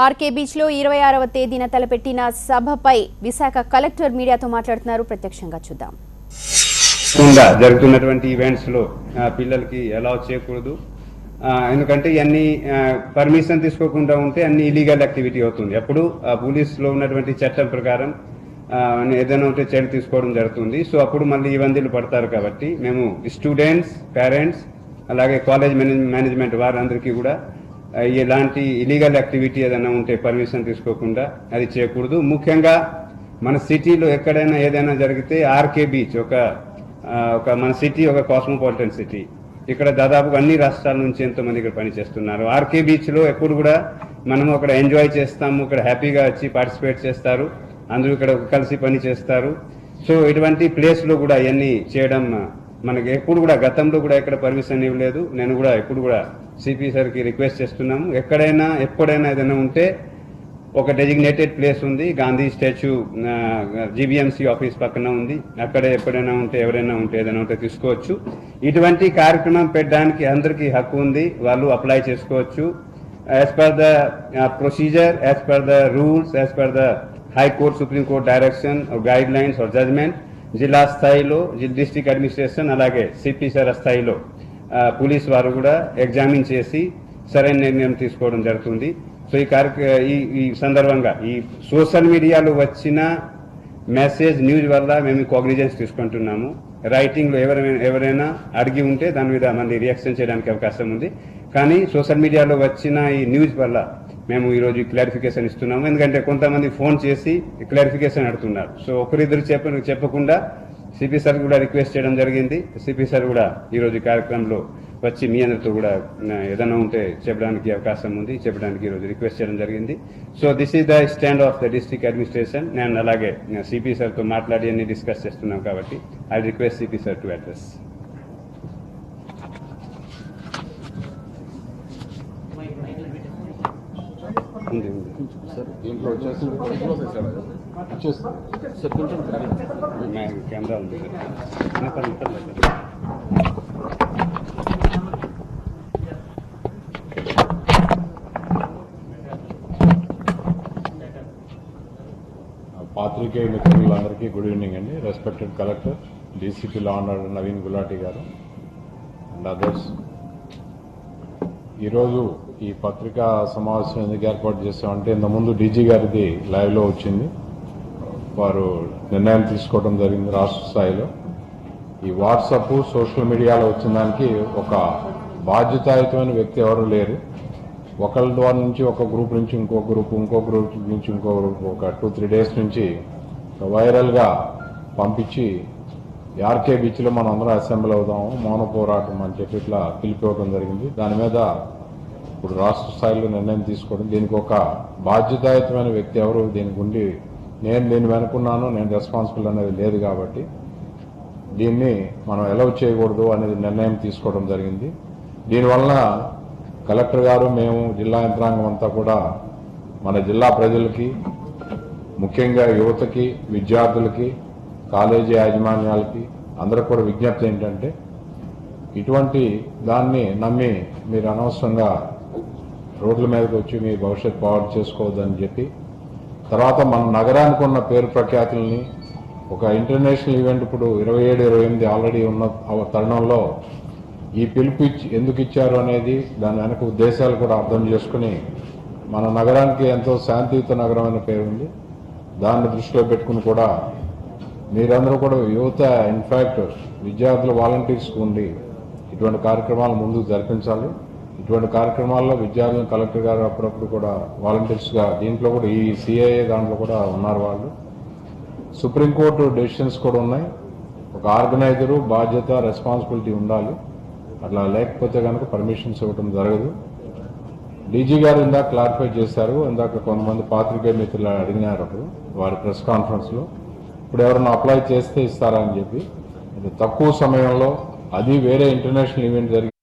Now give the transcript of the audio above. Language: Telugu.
ఆర్కే బీచ్ లో 26వ తేదీన తలపెట్టిన సభపై విశాఖ కలెక్టర్ మీడియాతో మాట్లాడుతున్నారు. ప్రత్యక్షంగా చూద్దాం. జరుగుతున్నటువంటి ఈవెంట్స్ లో పిల్లలకి అలౌ చేయకూడదు. ఎందుకంటే ఇవన్నీ పర్మిషన్ తీసుకోకుండా ఉంటే అన్ని ఇలీగల్ యాక్టివిటీ అవుతుంది. అప్పుడు పోలీసులో ఉన్నటువంటి చట్టం ప్రకారం ఏదైనా ఉంటే చర్య తీసుకోవడం జరుగుతుంది. సో అప్పుడు మళ్ళీ ఇబ్బందులు పడతారు. కాబట్టి మేము స్టూడెంట్స్, పేరెంట్స్, అలాగే కాలేజ్ మేనేజ్మెంట్ వారందరికీ కూడా ఇలాంటి ఇలీగల్ యాక్టివిటీ ఏదైనా ఉంటే పర్మిషన్ తీసుకోకుండా అది చేయకూడదు. ముఖ్యంగా మన సిటీలో ఎక్కడైనా ఏదైనా జరిగితే ఆర్కే బీచ్ ఒక మన సిటీ ఒక కాస్మోపాలిటన్ సిటీ. ఇక్కడ దాదాపుగా అన్ని రాష్ట్రాల నుంచి ఎంతోమంది ఇక్కడ పనిచేస్తున్నారు. ఆర్కే బీచ్లో ఎప్పుడు కూడా మనము అక్కడ ఎంజాయ్ చేస్తాము, ఇక్కడ హ్యాపీగా వచ్చి పార్టిసిపేట్ చేస్తారు, అందరూ ఇక్కడ కలిసి పని చేస్తారు. సో ఇటువంటి ప్లేస్లో కూడా ఇవన్నీ చేయడం మనకి ఎప్పుడు కూడా గతంలో కూడా ఎక్కడ పర్మిషన్ ఇవ్వలేదు. నేను కూడా ఎప్పుడు కూడా సిపి సార్కి రిక్వెస్ట్ చేస్తున్నాము, ఎక్కడైనా ఎప్పుడైనా ఏదైనా ఉంటే ఒక డెసిగ్నేటెడ్ ప్లేస్ ఉంది, గాంధీ స్టాచ్యూ జీబీఎంసీ ఆఫీస్ పక్కన ఉంది, అక్కడ ఎప్పుడైనా ఉంటే ఎవరైనా ఉంటే ఏదైనా ఉంటే తీసుకోవచ్చు. ఇటువంటి కార్యక్రమం పెట్టడానికి అందరికీ హక్కు ఉంది, వాళ్ళు అప్లై చేసుకోవచ్చు. As per the procedure, as per the rules, as per the high court, supreme court direction guidelines or judgment జిల్లా స్థాయిలో డిస్ట్రిక్ట్ అడ్మినిస్ట్రేషన్ అలాగే సిపి సార్ స్థాయిలో పోలీస్ వారు కూడా ఎగ్జామిన్ చేసి సరైన నిర్ణయం తీసుకోవడం జరుగుతుంది. సో ఈ సందర్భంగా ఈ సోషల్ మీడియాలో వచ్చిన మెసేజ్ న్యూస్ వల్ల మేము కాగ్నిజెన్స్ తీసుకుంటున్నాము. రైటింగ్లో ఎవరైనా అడిగి ఉంటే దాని మీద మళ్ళీ రియాక్షన్ చేయడానికి అవకాశం ఉంది. కానీ సోషల్ మీడియాలో వచ్చిన ఈ న్యూస్ వల్ల మేము ఈరోజు క్లారిఫికేషన్ ఇస్తున్నాము. ఎందుకంటే కొంతమంది ఫోన్ చేసి క్లారిఫికేషన్ అడుగుతున్నారు. సో ఒకరిద్దరు చెప్పకుండా సిపి సార్ కూడా రిక్వెస్ట్ చేయడం జరిగింది. సిపి సార్ కూడా ఈరోజు కార్యక్రమంలో వచ్చి మీ అందరితో కూడా ఏదైనా ఉంటే చెప్పడానికి అవకాశం ఉంది, చెప్పడానికి ఈరోజు రిక్వెస్ట్ చేయడం జరిగింది. So this is the stand of the district administration. నేను అలాగే సిపి సార్తో మాట్లాడి అన్ని డిస్కస్ చేస్తున్నాం కాబట్టి I request CP sir to address. Camera ఉంది పాత్రికేయ మిత్రులందరికీ గుడ్ ఈవినింగ్ అండి. Respected collector, DCP law and order Naveen Gulati గారు అండ్ అదర్స్, ఈరోజు ఈ పత్రికా సమావేశం ఎందుకు ఏర్పాటు చేస్తామంటే ఇంతకుముందు డీజీ గారిది లైవ్లో వచ్చింది, వారు నిర్ణయం తీసుకోవడం జరిగింది రాష్ట్ర స్థాయిలో. ఈ వాట్సాప్ సోషల్ మీడియాలో వచ్చిన దానికి ఒక బాధ్యతాయుతమైన వ్యక్తి ఎవరు లేరు. ఒకళ్ళ ద్వారా నుంచి ఒక గ్రూప్ నుంచి ఇంకో గ్రూప్ నుంచి ఇంకో గ్రూప్ ఒక 2-3 డేస్ నుంచి వైరల్గా పంపించి ఆర్కే బీచ్లో మనం అందరం అసెంబ్లీ అవుదాము, మౌన పోరాటం అని చెప్పి ఇట్లా పిలిపివ్వడం జరిగింది. దాని మీద ఇప్పుడు రాష్ట్ర స్థాయిలో నిర్ణయం తీసుకోవడం, దీనికి ఒక బాధ్యతాయుతమైన వ్యక్తి ఎవరు దీనికి ఉండి నేను దీన్ని వెనుకున్నాను, నేను రెస్పాన్సిబుల్ అనేది లేదు. కాబట్టి దీన్ని మనం అలౌ చేయకూడదు అనేది నిర్ణయం తీసుకోవడం జరిగింది. దీనివల్ల కలెక్టర్ గారు, మేము, జిల్లా యంత్రాంగం అంతా కూడా మన జిల్లా ప్రజలకి, ముఖ్యంగా యువతకి, విద్యార్థులకి, కాలేజీ యాజమాన్యాలకి అందరూ కూడా విజ్ఞప్తి ఏంటంటే ఇటువంటి దాన్ని నమ్మి మీరు అనవసరంగా రోడ్ల మీదకి వచ్చి మీ భవిష్యత్ పాడు చేసుకోవద్దని చెప్పి, తర్వాత మన నగరానికి ఉన్న పేరు ప్రఖ్యాతుల్ని ఒక ఇంటర్నేషనల్ ఈవెంట్ ఇప్పుడు 27-28 ఆల్రెడీ ఉన్న తరుణంలో ఈ పిలుపు ఎందుకు ఇచ్చారు అనేది దాని వెనక ఉద్దేశాలు కూడా అర్థం చేసుకుని మన నగరానికి ఎంతో శాంతియుత నగరం అనే పేరు ఉంది. దాన్ని దృష్టిలో పెట్టుకుని కూడా మీరందరూ కూడా యువత, ఇన్ఫ్యాక్ట్ విద్యార్థులు వాలంటీర్స్ ఉండి ఇటువంటి కార్యక్రమాలు ముందుకు జరిపించాలి. ఇటువంటి కార్యక్రమాల్లో విద్యార్థులు కలెక్టర్ గారు అప్పుడప్పుడు కూడా వాలంటీర్స్గా దీంట్లో కూడా ఈ సిఐఏ దాంట్లో కూడా ఉన్నారు వాళ్ళు. సుప్రీంకోర్టు డెసిషన్స్ కూడా ఉన్నాయి. ఒక ఆర్గనైజరు బాధ్యత, రెస్పాన్సిబిలిటీ ఉండాలి. అట్లా లేకపోతే కనుక పర్మిషన్స్ ఇవ్వడం జరగదు. డీజీ గారు ఇందాక క్లారిఫై చేశారు. ఇందాక కొంతమంది పాత్రికేయ మిత్రులు అడిగినారు అప్పుడు వారి ప్రెస్ కాన్ఫరెన్స్లో, ఇప్పుడు ఎవరైనా అప్లై చేస్తే ఇస్తారా అని చెప్పి. తక్కువ సమయంలో అది వేరే ఇంటర్నేషనల్ ఈవెంట్ జరిగి